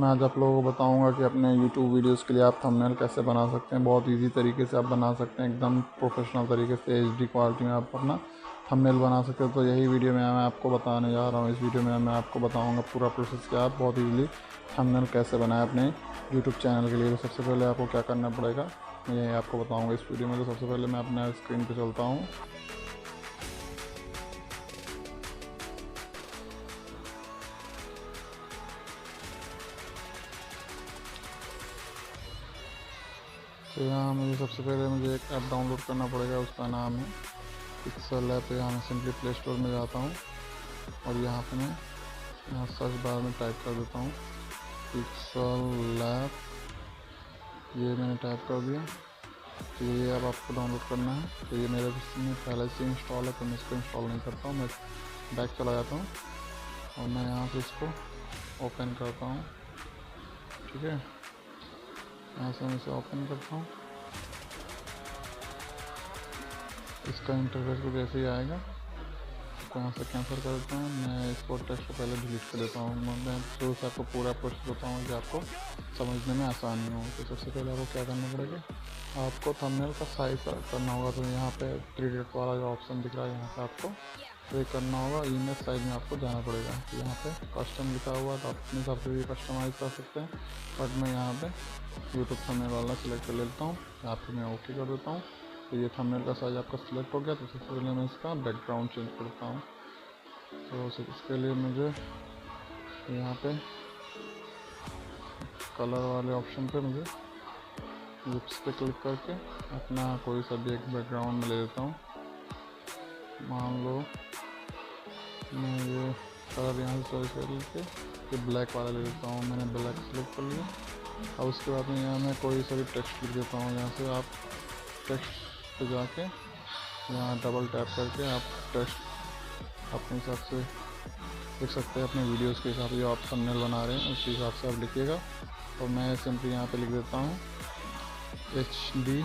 मैं आज आप लोगों को बताऊंगा कि अपने YouTube वीडियोस के लिए आप थंबनेल कैसे बना सकते हैं। बहुत इजी तरीके से आप बना सकते हैं, एकदम प्रोफेशनल तरीके से HD क्वालिटी में आप अपना थंबनेल बना सकते हैं। तो यही वीडियो में मैं आपको बताने जा रहा हूँ। इस वीडियो में मैं आपको बताऊँगा पूरा प्रोसेस कि आप बहुत ईजीली थंबनेल कैसे बनाएं अपने YouTube चैनल के लिए। तो सबसे पहले आपको क्या करना पड़ेगा मैं यही आपको बताऊँगा इस वीडियो में। तो सबसे पहले मैं अपने स्क्रीन पर चलता हूँ। तो यहाँ मुझे सबसे पहले एक ऐप डाउनलोड करना पड़ेगा, उसका नाम है पिक्सल ऐप। यहाँ मैं सिंपली प्ले स्टोर में जाता हूँ और यहाँ पे मैं सर्च बार में टाइप कर देता हूँ पिक्सल ऐप। ये मैंने टाइप कर दिया। तो ये अब आपको डाउनलोड करना है। तो ये मेरे में पहले से इंस्टॉल है तो मैं इसको इंस्टॉल नहीं करता हूँ। मैं बैक चला जाता हूँ और मैं यहाँ से इसको ओपन करता हूँ। ठीक है, यहाँ से मैं इसे ओपन करता हूँ। इसका इंटरफेस कुछ ऐसे ही आएगा। तो यहाँ से कैंसिल कर देता हूँ। मैं इसको टेक्स्ट को पहले डिलीट कर देता हूँ। मैं शुरू से आपको पूरा प्रोसेस बताऊँ कि आपको समझने में आसानी हो। तो सबसे पहले आपको क्या करना पड़ेगा, आपको थंबनेल का साइज करना होगा। तो यहाँ पे 3 डॉट वाला जो ऑप्शन दिख रहा है यहाँ पे आपको क्लिक करना होगा। इमेज साइज में आपको जाना पड़ेगा। तो यहाँ पे कस्टम लिखा हुआ तो आप अपने हिसाब से भी कस्टमाइज़ कर सकते हैं। बट मैं यहाँ पे यूट्यूब थंबनेल वाला सिलेक्ट कर लेता हूँ। यहाँ पे मैं ओके कर देता हूँ। तो ये थंबनेल का साइज आपका सिलेक्ट हो गया। तो सबसे पहले मैं इसका बैकग्राउंड चेंज करता हूँ। तो इसके लिए मुझे यहाँ पे कलर वाले ऑप्शन पे मुझे लिप्स पे क्लिक करके अपना कोई सा भी एक बैकग्राउंड में ले लेता हूँ। मान लो मैं ये कलर यहाँ से चॉइस करके ये ब्लैक वाला ले लेता हूँ। मैंने ब्लैक सेलेक्ट कर लिया। अब उसके बाद में यहाँ मैं कोई सा भी टेक्स्ट लिख देता हूँ। यहाँ से आप टेक्स्ट पे जाके यहाँ डबल टैप करके आप टेक्स्ट अपने हिसाब से लिख सकते हैं। अपने वीडियोस के हिसाब से जो आप थंबनेल बना रहे हैं उस हिसाब से आप लिखिएगा। तो मैं सिंपली यहाँ पे लिख देता हूँ HD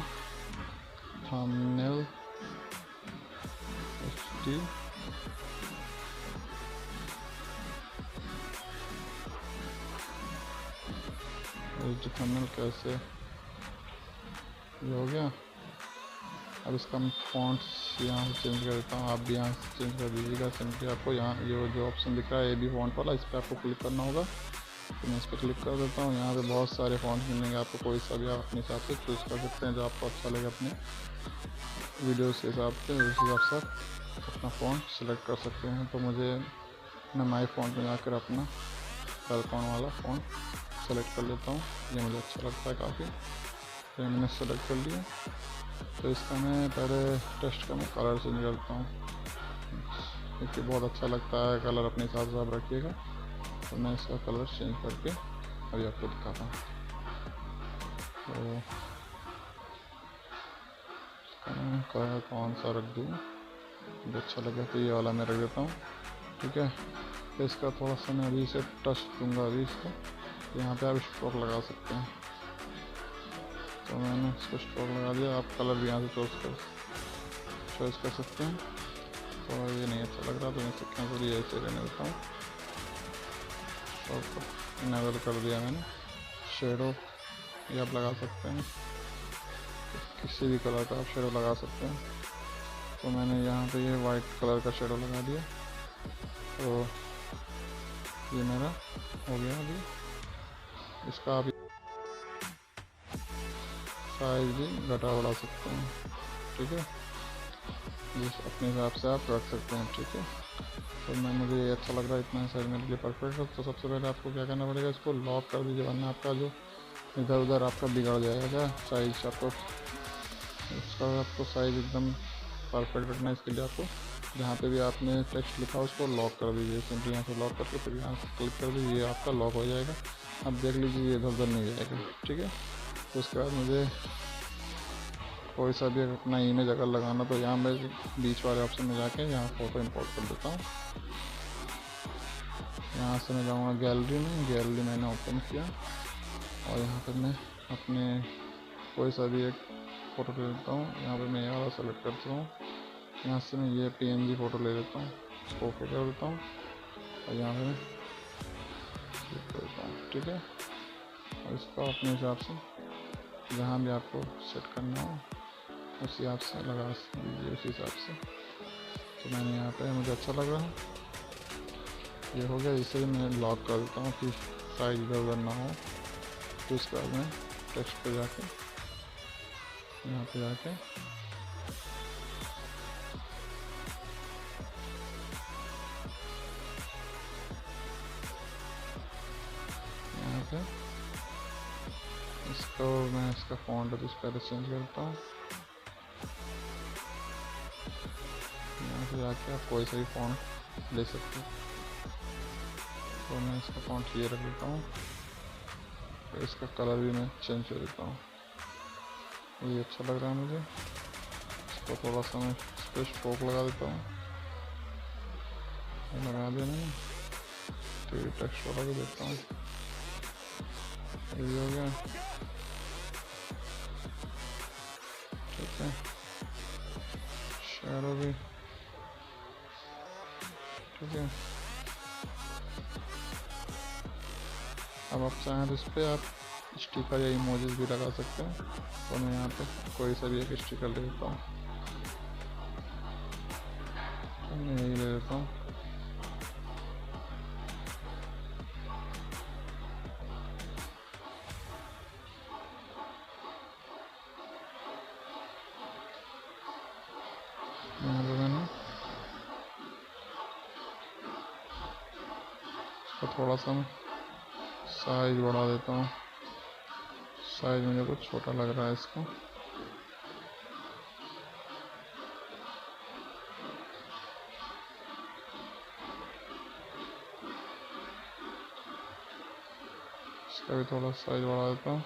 थंबनेल HD थंबनेल कैसे ये हो गया। अब इसका मैं फॉन्ट्स यहाँ से चेंज कर देता हूँ। आप भी यहाँ से चेंज कर दीजिएगा। सिंपली आपको यहाँ ये जो ऑप्शन दिख रहा है AB फॉन्ट वाला, इस पर आपको क्लिक करना होगा। तो मैं इस पर क्लिक कर देता हूँ। यहाँ पे बहुत सारे फॉन्ट मिलेंगे आपको, कोई सा भी आप अपने हिसाब से चूज़ कर सकते हैं जो आपको अच्छा लगे अपने वीडियोस के हिसाब से। उस हिसाब से आप अपना फ़ॉन्ट सेलेक्ट कर सकते हैं। तो मैं माई फॉन्ट में जाकर अपना वेलकॉम वाला फ़ॉन्ट सेलेक्ट कर लेता हूँ। ये मुझे अच्छा लगता है काफ़ी। तो मैंने सेलेक्ट कर लिया। तो इसका मैं पहले टेक्स्ट का मैं कलर चेंज करता हूँ क्योंकि बहुत अच्छा लगता है। कलर अपने हिसाब से आप रखिएगा। तो मैं इसका कलर चेंज करके अभी आपको दिखाता हूँ। तो इसका मैं कलर कौन सा रख दूँ, मुझे अच्छा लगे तो ये वाला मैं रख देता हूँ। ठीक है, तो इसका थोड़ा सा मैं अभी इसे टच दूँगा अभी इसको। यहाँ पे आप स्ट्रोक लगा सकते हैं। तो मैंने इसको स्ट्रोक लगा दिया। आप कलर भी यहाँ से चॉइस कर सकते हैं। तो ये नहीं अच्छा लग रहा तो मैं इसे कैंसिल ये ऐसे रहने देता हूँ। तो इनेबल कर दिया मैंने। शेडो ये आप लगा सकते हैं, किसी भी कलर का आप शेडो लगा सकते हैं। तो मैंने यहाँ पे ये वाइट कलर का शेडो लगा दिया। तो ये मेरा हो गया। अभी इसका आप साइज भी घटा बढ़ा सकते हैं। ठीक है, जिस अपने हिसाब से आप रख सकते हैं। ठीक है, तो मुझे ये अच्छा लग रहा है, इतना साइज मेरे लिए परफेक्ट है। तो सबसे पहले आपको क्या करना पड़ेगा, इसको लॉक कर दीजिए वरना आपका जो इधर उधर आपका बिगड़ जाएगा साइज। आपको साइज एकदम परफेक्ट रखना है। इसके लिए आपको जहाँ पे भी आपने टेक्स्ट लिखा उसको लॉक कर दीजिए। सिंपली यहाँ से लॉक करके फिर यहाँ से क्लिक कर दीजिए, ये आपका लॉक हो जाएगा। अब देख लीजिए ये इधर उधर नहीं जाएगा। ठीक है, तो उसके बाद मुझे कोई सा भी अपना इमेज अगर लगाना तो यहाँ मैं बीच वाले ऑप्शन में जाके यहाँ फ़ोटो इंपोर्ट कर देता हूँ। यहाँ से मैं जाऊँगा गैलरी में। गैलरी मैंने ओपन किया और यहाँ पर मैं अपने कोई सा भी एक फ़ोटो ले लेता हूँ। यहाँ पे मैं ये वाला सेलेक्ट करता हूँ। यहाँ से मैं ये PNG फ़ोटो ले लेता हूँ, इसको ओके कर देता हूँ। और यहाँ पे क्लिक करता हूँ। ठीक है, और इसको अपने हिसाब से जहाँ भी आपको सेट करना हो उस हिसाब से लगा दीजिए, उस हिसाब से। तो मैंने यहाँ पे मुझे अच्छा लग रहा है, ये हो गया। इसे मैं लॉक कर देता हूँ कि साइज इधर उधर ना हो। तो इसके बाद मैं टेक्स्ट पे जाके यहाँ पे जाके यहाँ पे इसको मैं इसका फ़ॉन्ट तो पहले चेंज करता हूँ। यहाँ पे जाके आप कोई सा भी फ़ॉन्ट ले सकते हो। तो मैं इसका फ़ॉन्ट ये रख देता हूँ, तो इसका कलर भी मैं चेंज कर देता हूँ। ये अच्छा लग रहा है मुझे। इसको थोड़ा सा मैं इस पर स्ट्रोक लगा देता हूँ, लगा दिया मैंने। तो ये टेक्स्ट वाला भी देता हूँ, ये भी हो गया। ठीक है, शैडो भी ठीक है। अब आप चाहें तो इस पर आप स्टिकर या इमोजीज भी लगा सकते हैं। तो मैं यहाँ पे कोई सा भी एक स्टिकर ले लेता हूँ, तो मैं यही ले लेता हूँ। यहाँ पे मैंने इसको थोड़ा सा मैं साइज बढ़ा देता हूँ, साइज मुझे कुछ छोटा लग रहा है इसका। इसका भी थोड़ा साइज बढ़ा देता हूँ।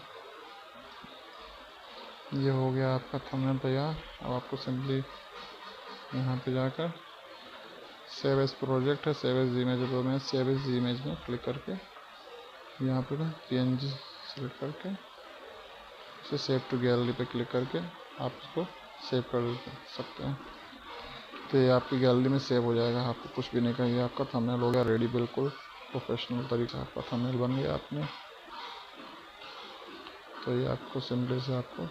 ये हो गया आपका थंबनेल तैयार। अब आपको सिंपली यहाँ पे जाकर सेव एज प्रोजेक्ट है, सेव एज इमेज है, तो मैं सेव एज इमेज में क्लिक करके यहाँ पे मैं PNG सेलेक्ट करके इसे सेव टू गैलरी पे क्लिक करके आप इसको सेव कर सकते हैं। तो ये आपकी गैलरी में सेव हो जाएगा, आपको कुछ भी नहीं करिए। आपका थंबनेल हो गया रेडी, बिल्कुल प्रोफेशनल तरीके से आपका थंबनेल बन गया आपने। तो ये आपको सिंपली से आपको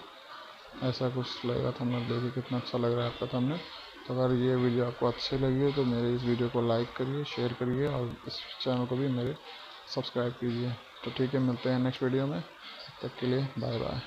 ऐसा कुछ लगेगा थंबनेल। देखिए कितना अच्छा लग रहा है आपका थंबनेल। तो अगर ये वीडियो आपको अच्छी लगी हो तो मेरे इस वीडियो को लाइक करिए, शेयर करिए और इस चैनल को भी मेरे सब्सक्राइब कीजिए। तो ठीक है, मिलते हैं नेक्स्ट वीडियो में, तब तक के लिए बाय बाय।